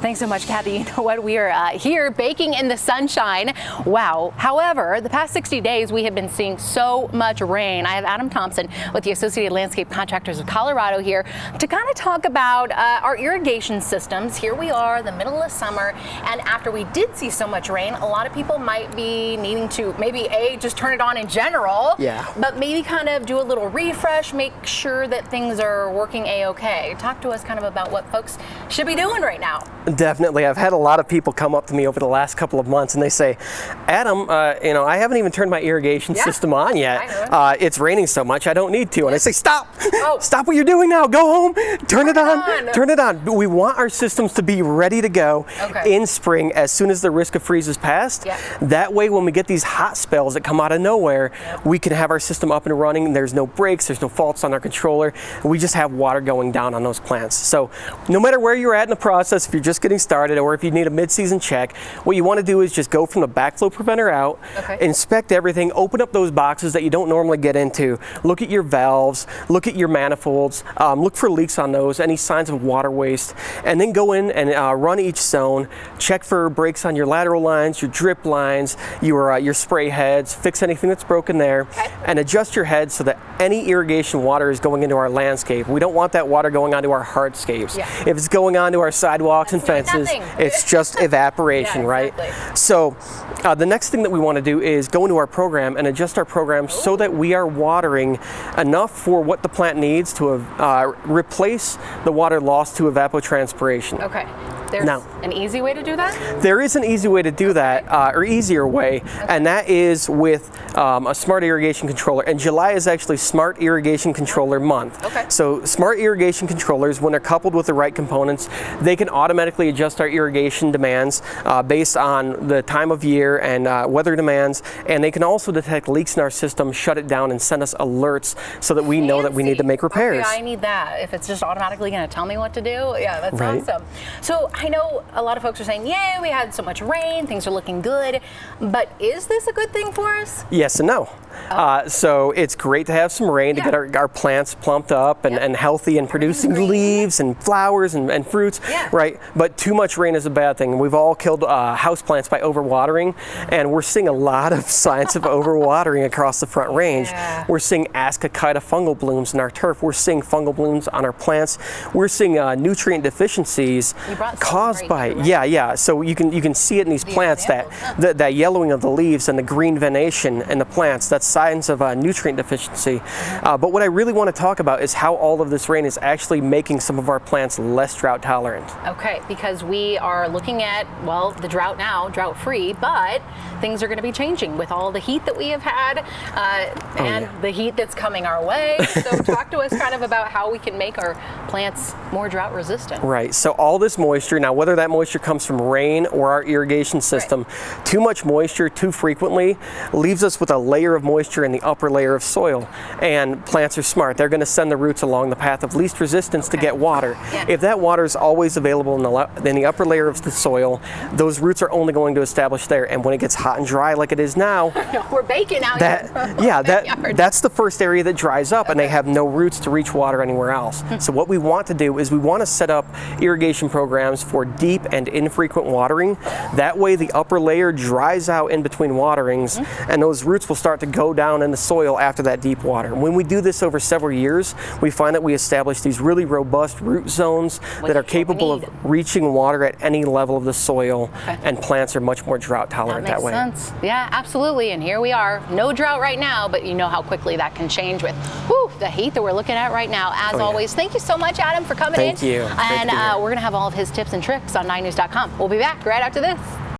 Thanks so much, Kathy. You know what? We are here baking in the sunshine. Wow. However, the past 60 days, we have been seeing so much rain. I have Adam Thompson with the Associated Landscape Contractors of Colorado here to kind of talk about our irrigation systems. Here we are, the middle of summer, and after we did see so much rain, a lot of people might be needing to maybe just turn it on in general, but maybe kind of do a little refresh, make sure that things are working a-okay. Talk to us kind of about what folks should be doing right now. Definitely. I've had a lot of people come up to me over the last couple of months and they say, Adam, I haven't even turned my irrigation system on yet. It's raining so much I don't need to. And I say, stop! Stop what you're doing now. Go home. Turn it on. Turn it on. We want our systems to be ready to go in spring as soon as the risk of freeze is past. That way when we get these hot spells that come out of nowhere, we can have our system up and running. There's no breaks. There's no faults on our controller. We just have water going down on those plants. So no matter where you're at in the process, if you're just getting started or if you need a mid-season check, what you want to do is just go from the backflow preventer out, inspect everything, open up those boxes that you don't normally get into, look at your valves, look at your manifolds, look for leaks on those, any signs of water waste, and then go in and run each zone, check for breaks on your lateral lines, your drip lines, your spray heads, fix anything that's broken there, and adjust your head so that any irrigation water is going into our landscape. We don't want that water going onto our hardscapes. If it's going onto our sidewalks and fences, it's just evaporation, right? So the next thing that we want to do is go into our program and adjust our program so that we are watering enough for what the plant needs to replace the water lost to evapotranspiration. There's an easy way to do that? There is an easy way to do that, or easier way, and that is with a smart irrigation controller. And July is actually Smart Irrigation Controller Month. So smart irrigation controllers, when they're coupled with the right components, they can automatically adjust our irrigation demands based on the time of year and weather demands, and they can also detect leaks in our system, shut it down, and send us alerts so that we know that we need to make repairs. I need that. If it's just automatically going to tell me what to do, that's awesome. So I know a lot of folks are saying, yay, we had so much rain, things are looking good, but is this a good thing for us? Yes and no. So it's great to have some rain to get our plants plumped up and healthy and producing leaves and flowers and fruits, right? But too much rain is a bad thing. We've all killed houseplants by overwatering, and we're seeing a lot of signs of overwatering across the Front Range. We're seeing Ascochyta fungal blooms in our turf. We're seeing fungal blooms on our plants. We're seeing nutrient deficiencies caused by So you can see it in these plants, that yellowing of the leaves and the green venation in the plants. That's signs of nutrient deficiency. But what I really want to talk about is how all of this rain is actually making some of our plants less drought tolerant. Because we are looking at, well, the drought now, drought free, but things are going to be changing with all the heat that we have had and the heat that's coming our way. So talk to us kind of about how we can make our plants more drought resistant. Right, so all this moisture, now whether that moisture comes from rain or our irrigation system, too much moisture too frequently leaves us with a layer of moisture in the upper layer of soil, and plants are smart. They're going to send the roots along the path of least resistance to get water. If that water is always available in the upper layer of the soil, those roots are only going to establish there, and when it gets hot and dry like it is now, we're baking out that's the first area that dries up, and they have no roots to reach water anywhere else. So what we want to do is we want to set up irrigation programs for deep and infrequent watering. That way the upper layer dries out in between waterings, and those roots will start to go down in the soil after that deep water. When we do this over several years, we find that we establish these really robust root zones that are capable of reaching water at any level of the soil, and plants are much more drought tolerant that way. That makes sense. Yeah, absolutely. And here we are. No drought right now, but you know how quickly that can change with the heat that we're looking at right now. As always, thank you so much, Adam, for coming in. Thank you. And we're going to have all of his tips and tricks on 9news.com. We'll be back right after this.